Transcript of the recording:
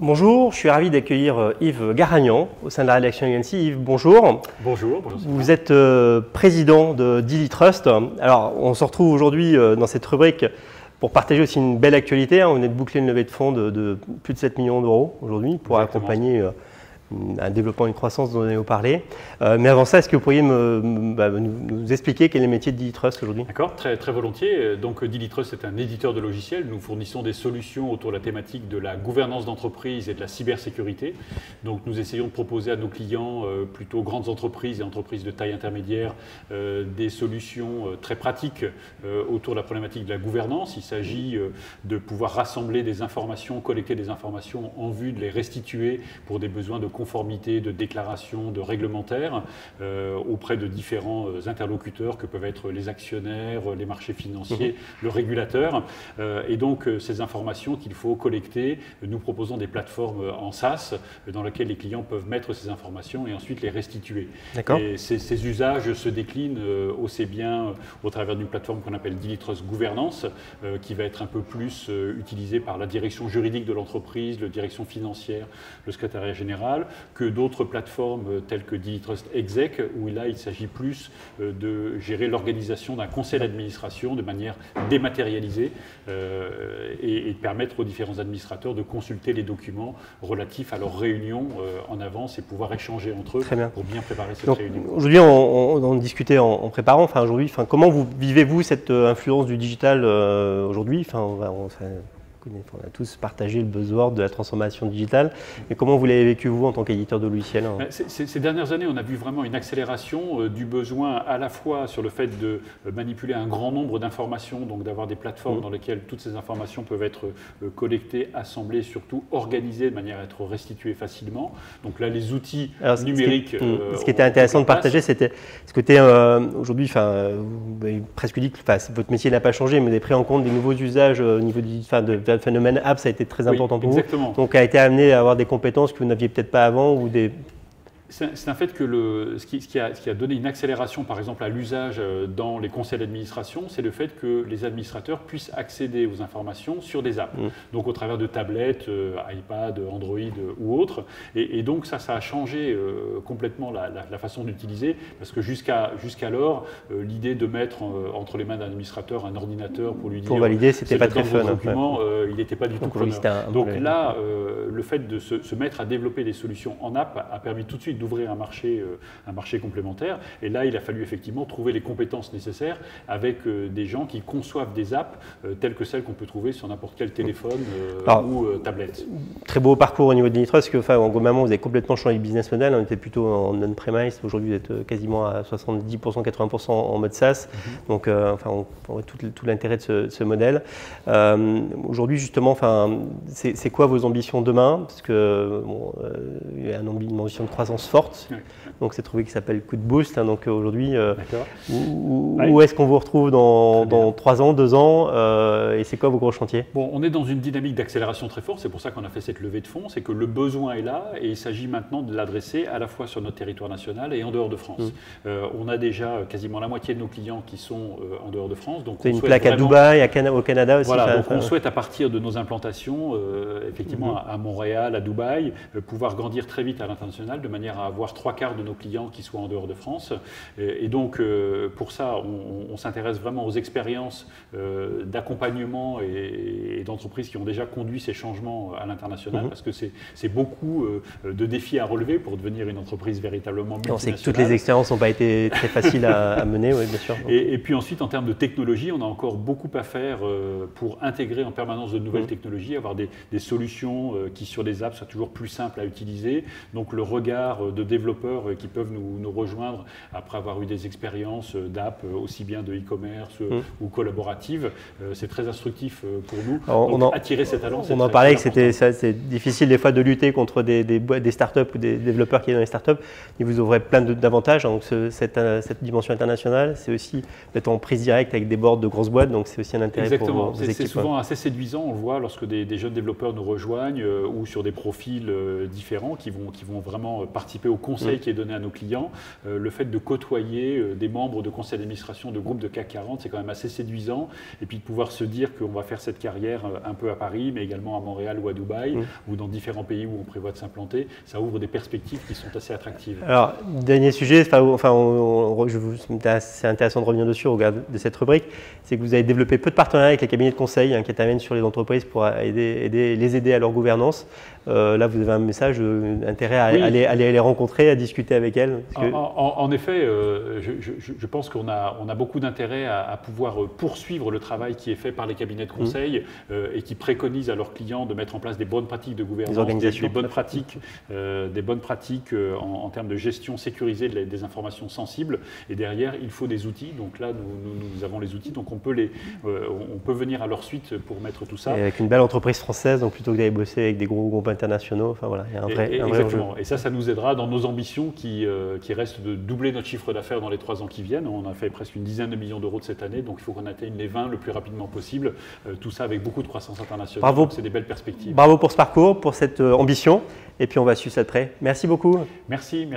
Bonjour, je suis ravi d'accueillir Yves Garagnan au sein de la rédaction UNC. Yves, bonjour. Bonjour. Vous êtes président de DiliTrust. Alors, on se retrouve aujourd'hui dans cette rubrique pour partager aussi une belle actualité. On est de boucler une levée de fonds de plus de 7 millions d'euros aujourd'hui pour accompagner un développement et une croissance dont on a parlé. Mais avant ça, est-ce que vous pourriez nous expliquer quel est le métier de DiliTrust aujourd'hui? D'accord, très volontiers. Donc DiliTrust est un éditeur de logiciels. Nous fournissons des solutions autour de la thématique de la gouvernance d'entreprise et de la cybersécurité. Donc nous essayons de proposer à nos clients, plutôt grandes entreprises et entreprises de taille intermédiaire, des solutions très pratiques autour de la problématique de la gouvernance. Il s'agit de pouvoir rassembler des informations, collecter des informations en vue de les restituer pour des besoins de conformité, de déclaration, de réglementaire auprès de différents interlocuteurs que peuvent être les actionnaires, les marchés financiers, le régulateur. Et donc ces informations qu'il faut collecter, nous proposons des plateformes en SaaS dans lesquelles les clients peuvent mettre ces informations et ensuite les restituer. Et ces usages se déclinent aussi bien au travers d'une plateforme qu'on appelle DiliTrust Gouvernance, qui va être un peu plus utilisée par la direction juridique de l'entreprise, la direction financière, le secrétariat général, que d'autres plateformes telles que DiliTrust Exec, où là il s'agit plus de gérer l'organisation d'un conseil d'administration de manière dématérialisée et de permettre aux différents administrateurs de consulter les documents relatifs à leur réunion en avance et pouvoir échanger entre eux pour bien préparer cette réunion. Aujourd'hui, on discutait en préparant, comment vivez-vous cette influence du digital aujourd'hui? On a tous partagé le buzzword de la transformation digitale, mais comment vous l'avez vécu vous en tant qu'éditeur de logiciels? Ces dernières années, on a vu vraiment une accélération du besoin à la fois sur le fait de manipuler un grand nombre d'informations, donc d'avoir des plateformes dans lesquelles toutes ces informations peuvent être collectées, assemblées, surtout organisées de manière à être restituées facilement. Donc là, les outils numériques… Ce qui était intéressant de partager, c'était ce côté aujourd'hui, vous avez presque dit que votre métier n'a pas changé, mais vous avez pris en compte des nouveaux usages au niveau le phénomène app, ça a été très important pour vous. Donc, a été amené à avoir des compétences que vous n'aviez peut-être pas avant ou des… C'est un fait que ce qui a donné une accélération, par exemple, à l'usage dans les conseils d'administration, c'est le fait que les administrateurs puissent accéder aux informations sur des apps. Donc, au travers de tablettes, iPad, Android ou autres. Et donc, ça a changé complètement la façon d'utiliser, parce que jusqu'alors, l'idée de mettre entre les mains d'un administrateur un ordinateur pour lui dire… Pour valider, c'était pas très fun. Il n'était pas du tout preneur. Donc là, le fait de se mettre à développer des solutions en app a permis tout de suite d'ouvrir un marché complémentaire. Et là, il a fallu effectivement trouver les compétences nécessaires avec des gens qui conçoivent des apps telles que celles qu'on peut trouver sur n'importe quel téléphone ou tablette. Très beau parcours au niveau de DiliTrust, parce que en gros, vous avez complètement changé le business model. On était plutôt en on-premise. Aujourd'hui, vous êtes quasiment à 70%, 80% en mode SaaS. Donc, on voit tout l'intérêt de ce modèle. Aujourd'hui, justement, c'est quoi vos ambitions demain? Parce que il y a une ambition de croissance forte. Donc c'est trouvé qui s'appelle Coup de Boost. Donc aujourd'hui, où est-ce qu'on vous retrouve dans 3 ans, 2 ans et c'est quoi vos gros chantiers? Bon, on est dans une dynamique d'accélération très forte. C'est pour ça qu'on a fait cette levée de fonds. C'est que le besoin est là et il s'agit maintenant de l'adresser à la fois sur notre territoire national et en dehors de France. On a déjà quasiment la moitié de nos clients qui sont en dehors de France. Donc c'est une plaque à Dubaï, au Canada aussi. Voilà, donc on souhaite à partir de nos implantations, effectivement à Montréal, à Dubaï, pouvoir grandir très vite à l'international de manière à avoir 3/4 de nos clients qui soient en dehors de France. Et donc, pour ça, on s'intéresse vraiment aux expériences d'accompagnement et d'entreprises qui ont déjà conduit ces changements à l'international, parce que c'est beaucoup de défis à relever pour devenir une entreprise véritablement multinationale. On sait que toutes les expériences n'ont pas été très faciles à mener, oui, bien sûr. Et puis ensuite, en termes de technologie, on a encore beaucoup à faire pour intégrer en permanence de nouvelles technologies, avoir des solutions qui, sur les apps, soient toujours plus simples à utiliser. Donc, le regard de développeurs qui peuvent nous rejoindre après avoir eu des expériences d'app, aussi bien de e-commerce ou collaboratives. C'est très instructif pour nous. Donc, attirer ces talents, on en parlait que c'est difficile des fois de lutter contre des startups ou des développeurs qui sont dans les startups. Ils vous ouvrez plein d'avantages. Donc cette dimension internationale, c'est aussi d'être en prise directe avec des boards de grosses boîtes. Donc c'est aussi un intérêt pour vos équipes. C'est souvent assez séduisant. On le voit lorsque des jeunes développeurs nous rejoignent ou sur des profils différents qui vont vraiment participer participer au conseil qui est donné à nos clients. Le fait de côtoyer des membres de conseil d'administration de groupes de CAC 40, c'est quand même assez séduisant. Et puis de pouvoir se dire qu'on va faire cette carrière un peu à Paris, mais également à Montréal ou à Dubaï, ou dans différents pays où on prévoit de s'implanter, ça ouvre des perspectives qui sont assez attractives. Alors, dernier sujet, c'est intéressant de revenir dessus au regard de cette rubrique, c'est que vous avez développé peu de partenariats avec les cabinets de conseil qui interviennent sur les entreprises pour les aider à leur gouvernance. Là, vous avez un message d'intérêt à aller les rencontrer, à discuter avec elles. En effet, je pense qu'on a beaucoup d'intérêt à pouvoir poursuivre le travail qui est fait par les cabinets de conseil et qui préconisent à leurs clients de mettre en place des bonnes pratiques de gouvernance, des bonnes pratiques en termes de gestion sécurisée des informations sensibles. Et derrière, il faut des outils. Donc là, nous avons les outils, donc on peut venir à leur suite pour mettre tout ça. Et avec une belle entreprise française, donc plutôt que d'aller bosser avec des gros groupes internationaux, enfin voilà, il y a un vrai exactement. enjeu. Et ça nous aidera dans nos ambitions qui restent de doubler notre chiffre d'affaires dans les 3 ans qui viennent. On a fait presque une dizaine de millions d'euros de cette année, donc il faut qu'on atteigne les 20 le plus rapidement possible. Tout ça avec beaucoup de croissance internationale. Bravo. C'est des belles perspectives. Bravo pour ce parcours, pour cette ambition. Et puis on va suivre ça de près. Merci beaucoup. Merci.